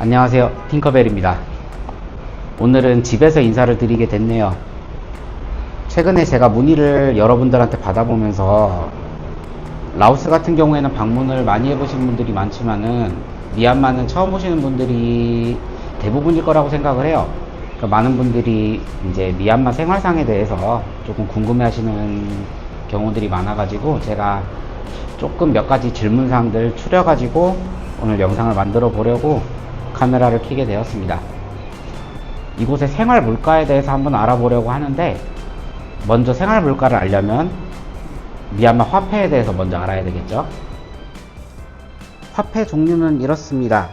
안녕하세요, 팅커벨입니다. 오늘은 집에서 인사를 드리게 됐네요. 최근에 제가 문의를 여러분들한테 받아보면서 라오스 같은 경우에는 방문을 많이 해보신 분들이 많지만은 미얀마는 처음 오시는 분들이 대부분일 거라고 생각을 해요. 그러니까 많은 분들이 이제 미얀마 생활상에 대해서 조금 궁금해 하시는 경우들이 많아가지고 제가 조금 몇 가지 질문사항들 추려가지고 오늘 영상을 만들어 보려고 카메라를 켜게 되었습니다. 이곳의 생활 물가에 대해서 한번 알아보려고 하는데, 먼저 생활 물가를 알려면 미얀마 화폐에 대해서 먼저 알아야 되겠죠. 화폐 종류는 이렇습니다.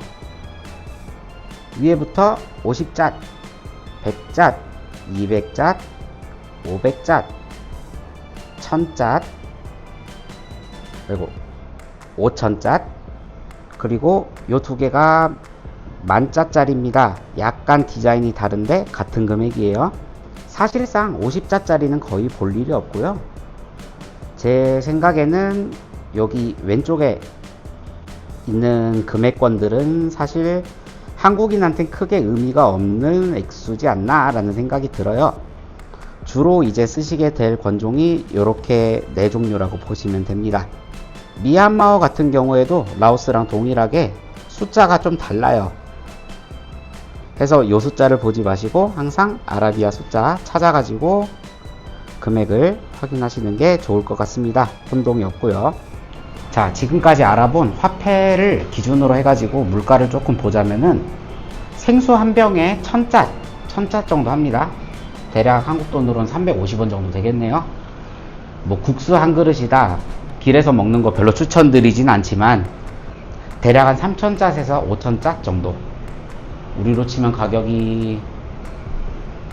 위에부터 50잣, 100잣, 200잣, 500잣, 1000잣, 그리고 5000잣, 그리고 요 두 개가 10,000짜리입니다. 약간 디자인이 다른데 같은 금액이에요. 사실상 50자짜리는 거의 볼 일이 없고요. 제 생각에는 여기 왼쪽에 있는 금액권들은 사실 한국인한테는 크게 의미가 없는 액수지 않나 라는 생각이 들어요. 주로 이제 쓰시게 될 권종이 이렇게 네 종류라고 보시면 됩니다. 미얀마어 같은 경우에도 라오스랑 동일하게 숫자가 좀 달라요. 그래서 이 숫자를 보지 마시고 항상 아라비아 숫자 찾아가지고 금액을 확인하시는 게 좋을 것 같습니다. 혼동이 없고요. 자, 지금까지 알아본 화폐를 기준으로 해가지고 물가를 조금 보자면은 생수 한 병에 1000잣 정도 합니다. 대략 한국 돈으로는 350원 정도 되겠네요. 뭐 국수 한 그릇이다, 길에서 먹는 거 별로 추천드리진 않지만 대략 한 3000잣에서 5000잣 정도, 우리로 치면 가격이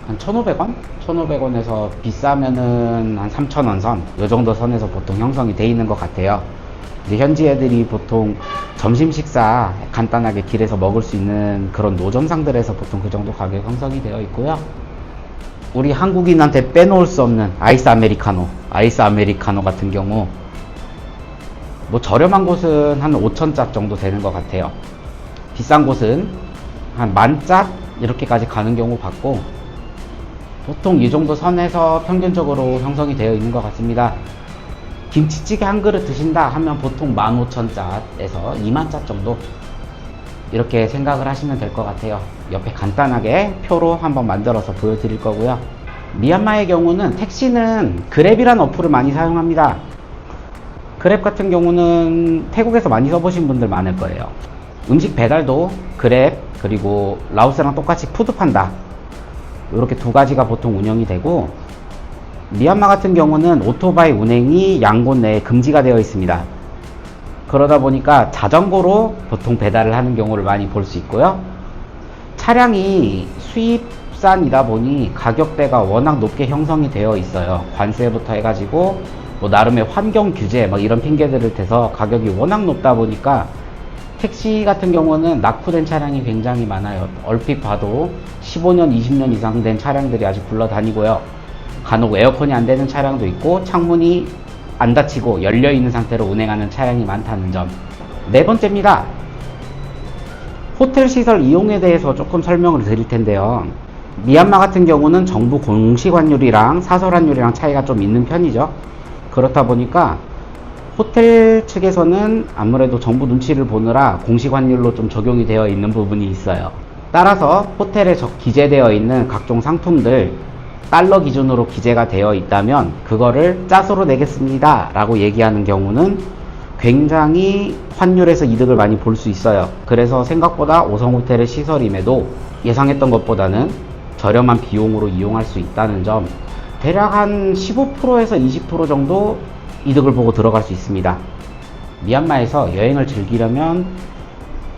한 1,500원? 1,500원에서 비싸면은 한 3,000원 선, 요 정도 선에서 보통 형성이 돼 있는 것 같아요. 근데 현지 애들이 보통 점심 식사 간단하게 길에서 먹을 수 있는 그런 노점상들에서 보통 그 정도 가격 형성이 되어 있고요. 우리 한국인한테 빼놓을 수 없는 아이스 아메리카노 같은 경우 뭐 저렴한 곳은 한 5,000잣 정도 되는 것 같아요. 비싼 곳은 한 10,000잣 이렇게까지 가는 경우 봤고, 보통 이 정도 선에서 평균적으로 형성이 되어 있는 것 같습니다. 김치찌개 한 그릇 드신다 하면 보통 15,000잣에서 20,000잣 정도, 이렇게 생각을 하시면 될 것 같아요. 옆에 간단하게 표로 한번 만들어서 보여드릴 거고요. 미얀마의 경우는 택시는 그랩이라는 어플을 많이 사용합니다. 그랩 같은 경우는 태국에서 많이 써보신 분들 많을 거예요. 음식 배달도 그랩, 그리고 라오스랑 똑같이 푸드판다, 이렇게 두 가지가 보통 운영이 되고, 미얀마 같은 경우는 오토바이 운행이 양곤 내에 금지가 되어 있습니다. 그러다 보니까 자전거로 보통 배달을 하는 경우를 많이 볼 수 있고요. 차량이 수입산이다 보니 가격대가 워낙 높게 형성이 되어 있어요. 관세부터 해가지고 뭐 나름의 환경 규제 막 이런 핑계들을 대서 가격이 워낙 높다 보니까 택시 같은 경우는 낙후된 차량이 굉장히 많아요. 얼핏 봐도 15년, 20년 이상 된 차량들이 아직 굴러다니고요. 간혹 에어컨이 안 되는 차량도 있고 창문이 안 닫히고 열려 있는 상태로 운행하는 차량이 많다는 점. 네 번째입니다. 호텔 시설 이용에 대해서 조금 설명을 드릴 텐데요. 미얀마 같은 경우는 정부 공식 환율이랑 사설 환율이랑 차이가 좀 있는 편이죠. 그렇다 보니까 호텔 측에서는 아무래도 정부 눈치를 보느라 공식 환율로 좀 적용이 되어 있는 부분이 있어요. 따라서 호텔에 기재되어 있는 각종 상품들 달러 기준으로 기재가 되어 있다면 그거를 짜소로 내겠습니다 라고 얘기하는 경우는 굉장히 환율에서 이득을 많이 볼 수 있어요. 그래서 생각보다 5성 호텔의 시설임에도 예상했던 것보다는 저렴한 비용으로 이용할 수 있다는 점, 대략 한 15%에서 20% 정도 이득을 보고 들어갈 수 있습니다. 미얀마에서 여행을 즐기려면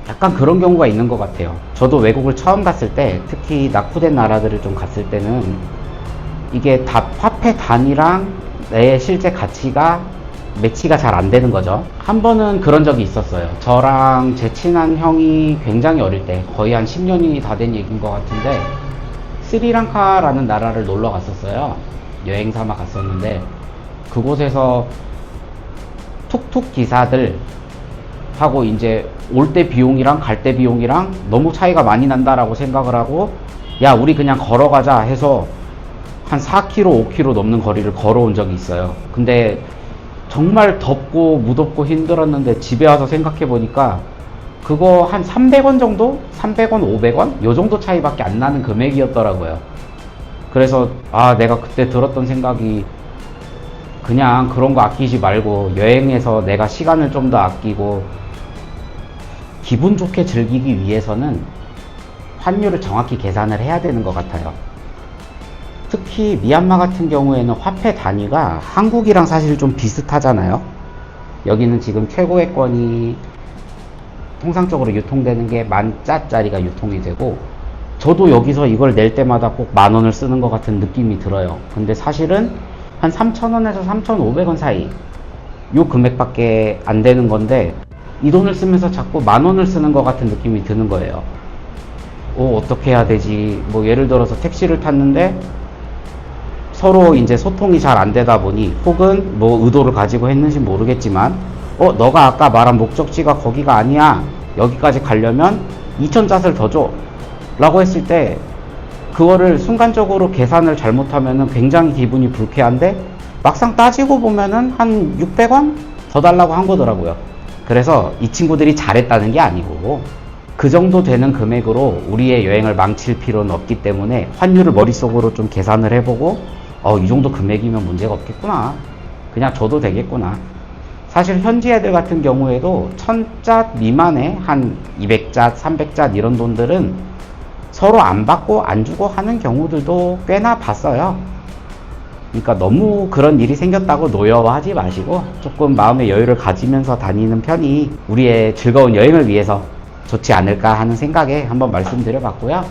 약간 그런 경우가 있는 것 같아요. 저도 외국을 처음 갔을 때, 특히 낙후된 나라들을 좀 갔을 때는 이게 화폐 단위랑 내 실제 가치가 매치가 잘 안 되는 거죠. 한 번은 그런 적이 있었어요. 저랑 제 친한 형이 굉장히 어릴 때, 거의 한 10년이 다 된 얘기인 것 같은데, 스리랑카라는 나라를 놀러 갔었어요. 여행 삼아 갔었는데, 그곳에서 툭툭 기사들 하고 이제 올 때 비용이랑 갈 때 비용이랑 너무 차이가 많이 난다라고 생각을 하고, 야 우리 그냥 걸어가자 해서 한 4km, 5km 넘는 거리를 걸어온 적이 있어요. 근데 정말 덥고 무덥고 힘들었는데 집에 와서 생각해 보니까 그거 한 300원 정도? 300원, 500원? 요 정도 차이밖에 안 나는 금액이었더라고요. 그래서 내가 그때 들었던 생각이, 그냥 그런 거 아끼지 말고 여행에서 내가 시간을 좀 더 아끼고 기분 좋게 즐기기 위해서는 환율을 정확히 계산을 해야 되는 것 같아요. 특히 미얀마 같은 경우에는 화폐 단위가 한국이랑 사실 좀 비슷하잖아요. 여기는 지금 최고액권이 통상적으로 유통되는 게 10,000짜리가 유통이 되고, 저도 여기서 이걸 낼 때마다 꼭 10,000원을 쓰는 것 같은 느낌이 들어요. 근데 사실은 한 3,000원에서 3,500원 사이 요 금액밖에 안 되는 건데, 이 돈을 쓰면서 자꾸 10,000원을 쓰는 것 같은 느낌이 드는 거예요. 어떻게 해야 되지? 뭐 예를 들어서 택시를 탔는데 서로 이제 소통이 잘 안 되다 보니, 혹은 뭐 의도를 가지고 했는지 모르겠지만, 너가 아까 말한 목적지가 거기가 아니야, 여기까지 가려면 2,000잣을 더 줘 라고 했을 때, 그거를 순간적으로 계산을 잘못하면은 굉장히 기분이 불쾌한데, 막상 따지고 보면은 한 600원 더 달라고 한 거더라고요. 그래서 이 친구들이 잘했다는 게 아니고, 그 정도 되는 금액으로 우리의 여행을 망칠 필요는 없기 때문에 환율을 머릿속으로 좀 계산을 해보고, 이 정도 금액이면 문제가 없겠구나, 그냥 줘도 되겠구나. 사실 현지 애들 같은 경우에도 1,000잣 미만의 한 200잣, 300잣 이런 돈들은 서로 안 받고 안 주고 하는 경우들도 꽤나 봤어요. 그러니까 너무 그런 일이 생겼다고 노여워하지 마시고 조금 마음의 여유를 가지면서 다니는 편이 우리의 즐거운 여행을 위해서 좋지 않을까 하는 생각에 한번 말씀드려 봤고요.